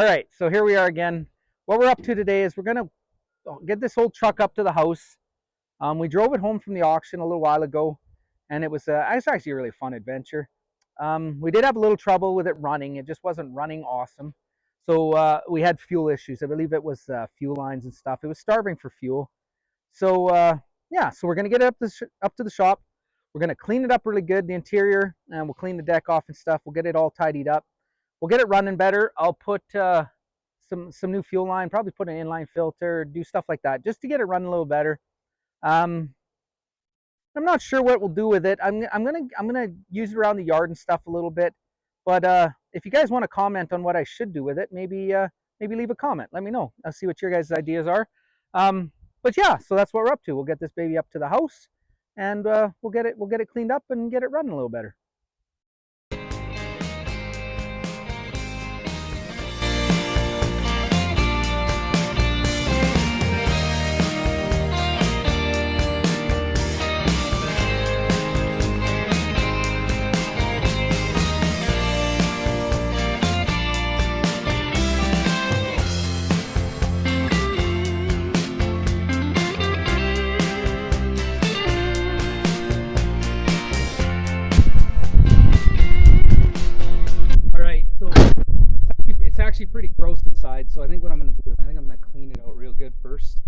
All right, so here we are again. What we're up to today is we're gonna get this old truck up to the house. We drove it home from the auction a little while ago, and it's actually a really fun adventure. We did have a little trouble with it running. It just wasn't running awesome. So we had fuel issues. I believe it was fuel lines and stuff. It was starving for fuel. So yeah, so we're gonna get it up to the shop. We're gonna clean it up really good, the interior, and we'll clean the deck off and stuff. We'll get it all tidied up. We'll get it running better. I'll put some new fuel line, probably put an inline filter, do stuff like that, just to get it running a little better. Um, I'm not sure what we'll do with it. I'm gonna use it around the yard and stuff a little bit. But if you guys want to comment on what I should do with it, maybe leave a comment. Let me know. I'll see what your guys' ideas are. But yeah, so that's what we're up to. We'll get this baby up to the house, and we'll get it cleaned up and get it running a little better. Actually pretty gross inside, so I think what I'm going to do is I'm going to clean it out real good first.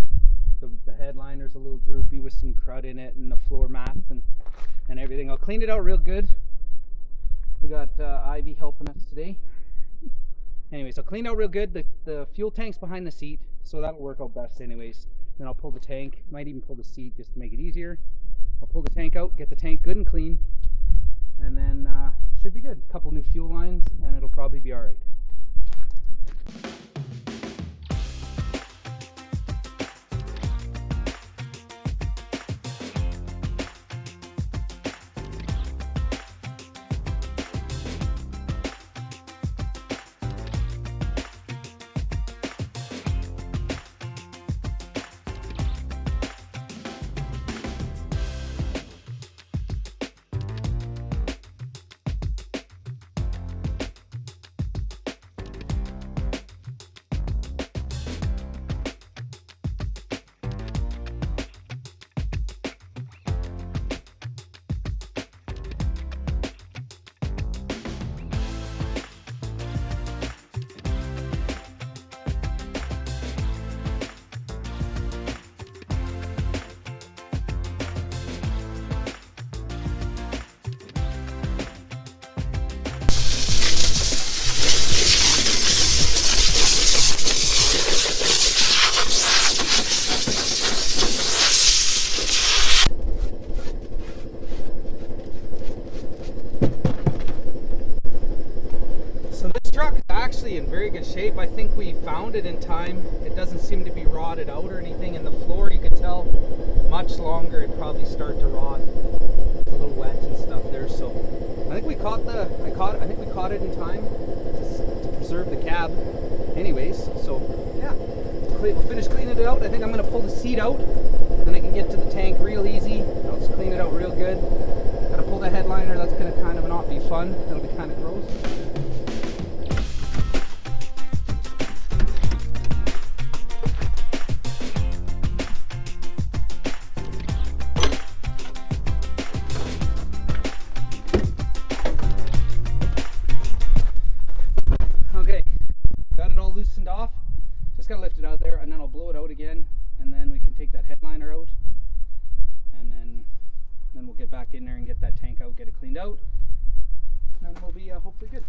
The headliner's a little droopy with some crud in it, and the floor mats and everything. I'll clean it out real good. We got Ivy helping us today. Anyways, I'll clean it out real good. The fuel tank's behind the seat, so that'll work out best anyways. Then I'll pull the tank, might even pull the seat just to make it easier. I'll pull the tank out, get the tank good and clean, and then should be good. A couple new fuel lines, and it'll probably be alright. In very good shape. I think we found it in time. It doesn't seem to be rotted out or anything, and the floor, you could tell much longer it'd probably start to rot. It's a little wet and stuff there, so I think we caught it in time to preserve the cab anyways. So yeah, we'll finish cleaning it out. I think I'm going to pull the seat out and I can get to the tank real easy. I'll just clean it out real good. Gotta pull the headliner. That's going to kind of not be fun. That'll be kind of gross. Loosened off, just gotta lift it out there, and then I'll blow it out again, and then we can take that headliner out, and then we'll get back in there and get that tank out, get it cleaned out, and then we'll be hopefully good.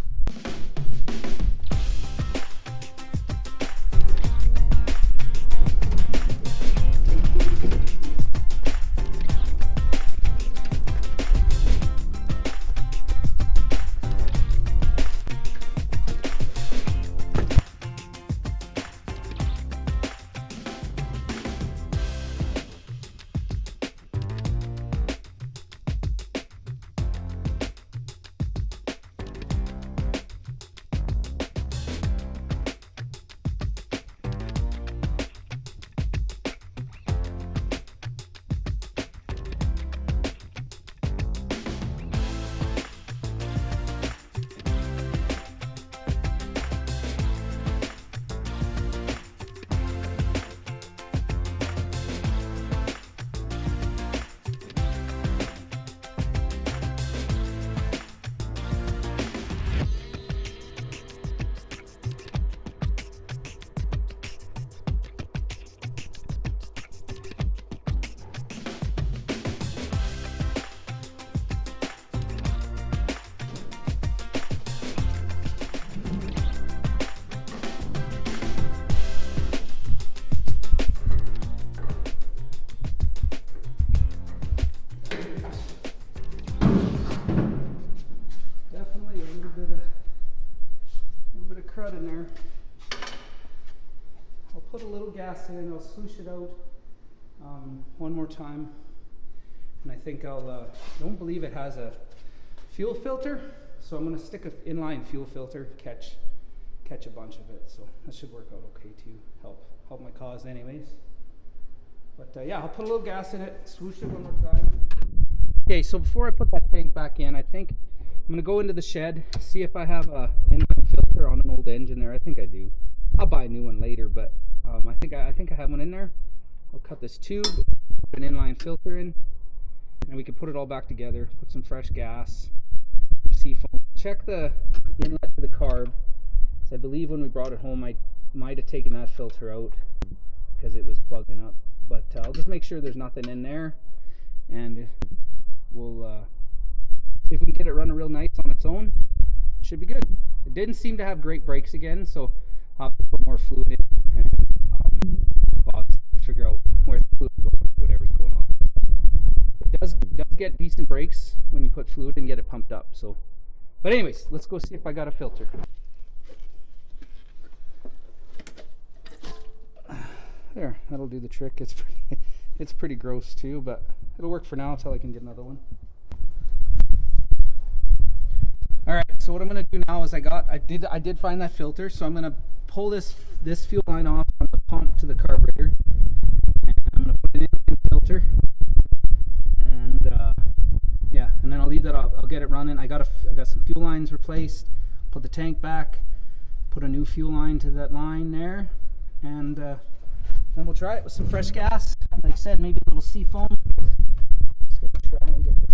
put a little gas in, I'll swoosh it out one more time. And I think don't believe it has a fuel filter, so I'm going to stick an inline fuel filter, catch a bunch of it. So that should work out okay to help my cause anyways. But yeah, I'll put a little gas in it, swoosh it one more time. Okay, so before I put that tank back in, I think I'm going to go into the shed, see if I have a inline filter on an old engine there. I think I do. I'll buy a new one later, but I think I have one in there. I'll cut this tube, put an inline filter in, and we can put it all back together, put some fresh gas, some seafoam. Check the inlet to the carb, because I believe when we brought it home I might have taken that filter out because it was plugging up. But I'll just make sure there's nothing in there, and we'll see if we can get it running real nice on its own. It should be good. It didn't seem to have great brakes again, so I'll have to put more fluid in and I'll figure out where the fluid is going, whatever's going on. It does get decent brakes when you put fluid and get it pumped up. So, but anyways, let's go see if I got a filter. There, that'll do the trick. It's pretty gross too, but it'll work for now until I can get another one. All right, so what I'm going to do now is I did find that filter, so I'm going to pull this fuel line off on the pump to the carburetor, and I'm going to put it in the filter, and yeah, and then I'll leave that. I'll get it running. I got some fuel lines replaced. Put the tank back, put a new fuel line to that line there, and then we'll try it with some fresh gas. Like I said, maybe a little seafoam. Just gonna try and get this.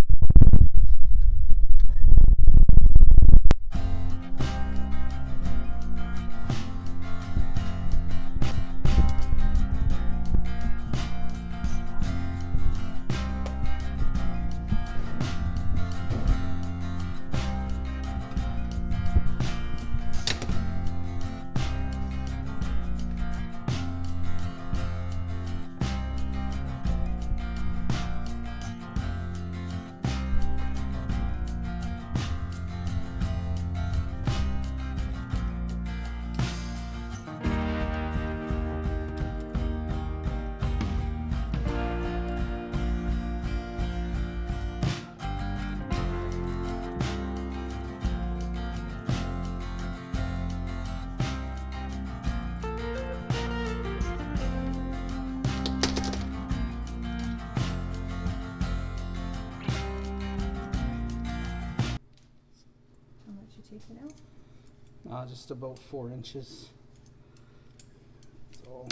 Just about 4 inches. So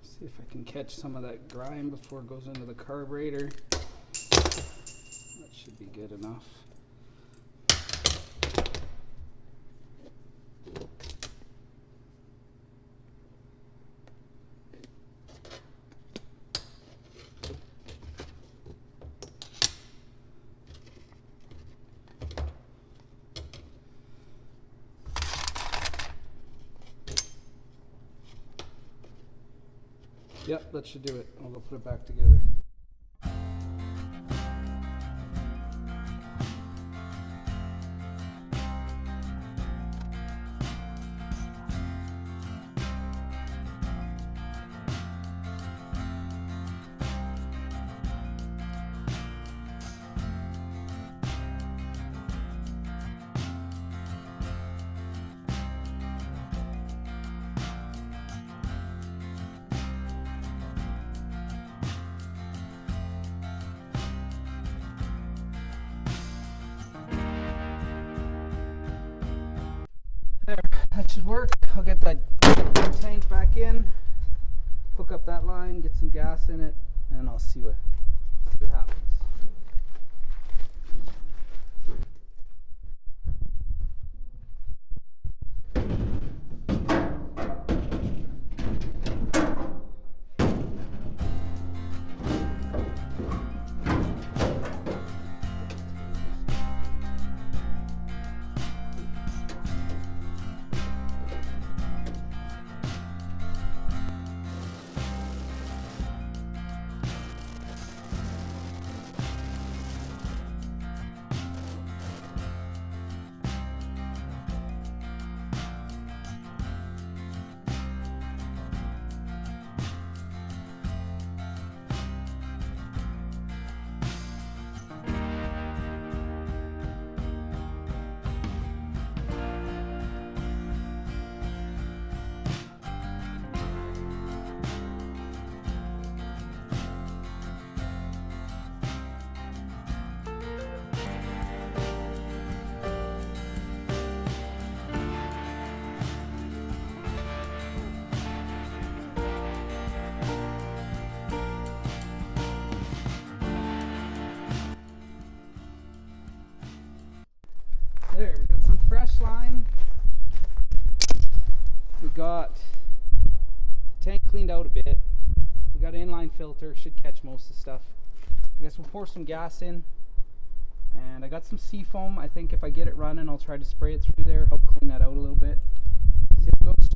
see if I can catch some of that grime before it goes into the carburetor. That should be good enough. Yep, that should do it. I'll go put it back together. There, that should work. I'll get that tank back in, hook up that line, get some gas in it, and I'll see what happens. cleaned out a bit. We got an inline filter, should catch most of the stuff. I guess we'll pour some gas in. And I got some sea foam. I think if I get it running, I'll try to spray it through there, help clean that out a little bit. See how it goes.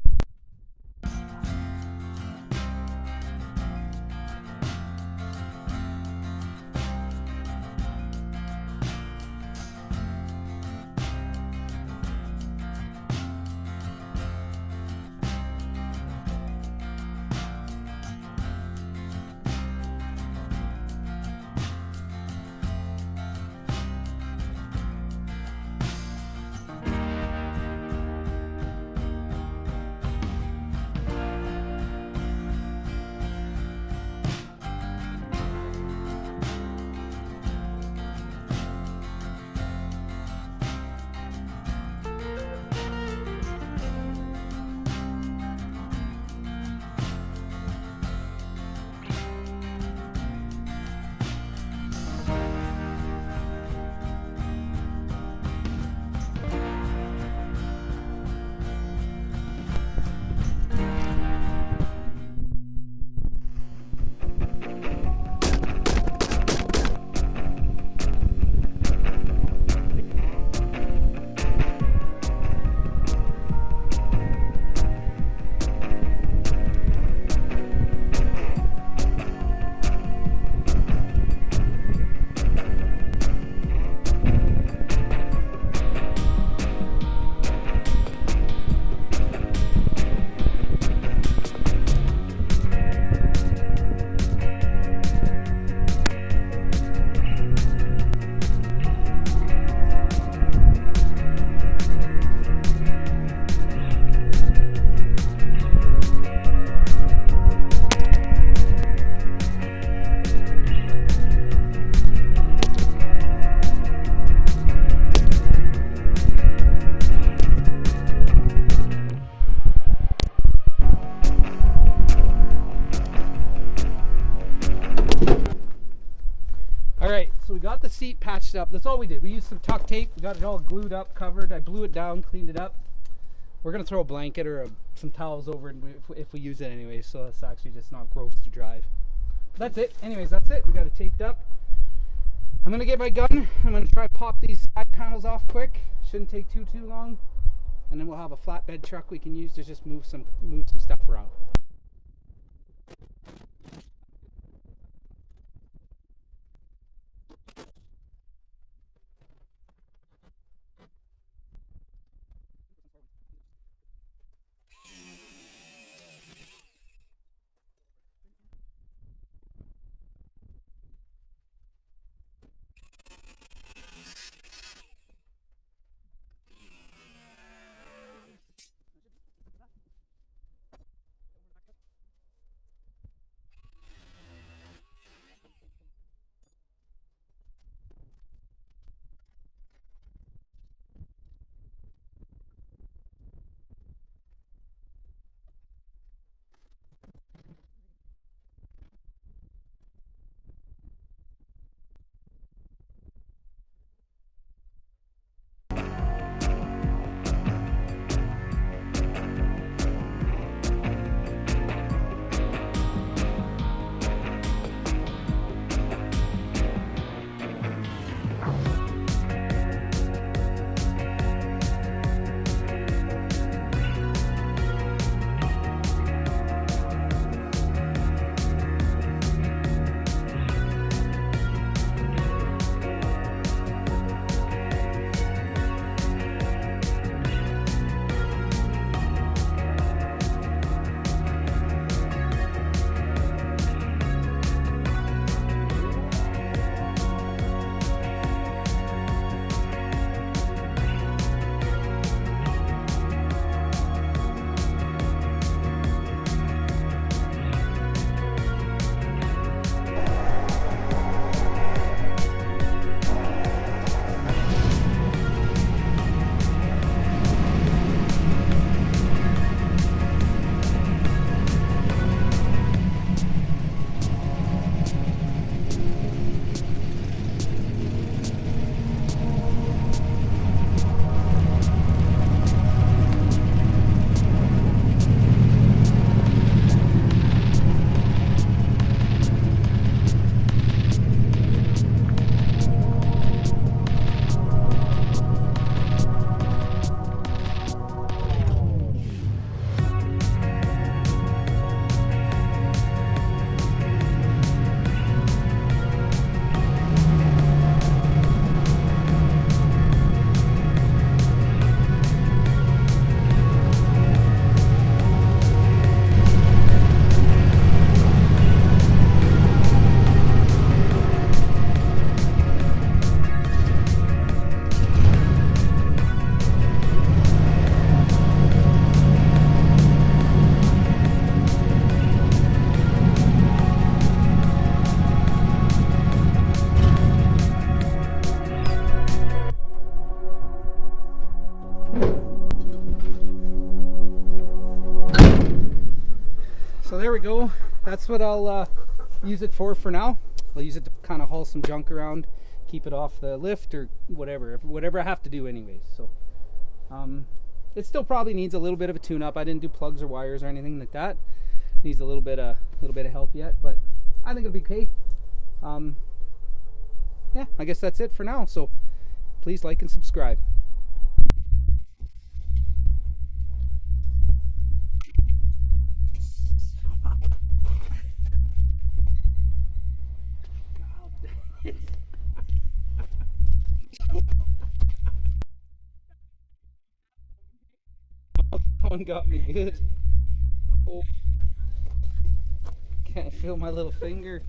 Alright, so we got the seat patched up. That's all we did. We used some tuck tape. We got it all glued up, covered. I blew it down, cleaned it up. We're going to throw a blanket or some towels over it if we use it anyway, so it's actually just not gross to drive. But that's it. Anyways, that's it. We got it taped up. I'm going to get my gun. I'm going to try to pop these side panels off quick. Shouldn't take too long. And then we'll have a flatbed truck we can use to just move some stuff around. So there we go. That's what I'll use it for now. I'll use it to kind of haul some junk around, keep it off the lift or whatever I have to do anyways. So it still probably needs a little bit of a tune-up. I didn't do plugs or wires or anything like that. Needs a little bit of help yet, but I think it'll be okay. Yeah, I guess that's it for now. So please like and subscribe. That one got me good. Oh, can't feel my little finger.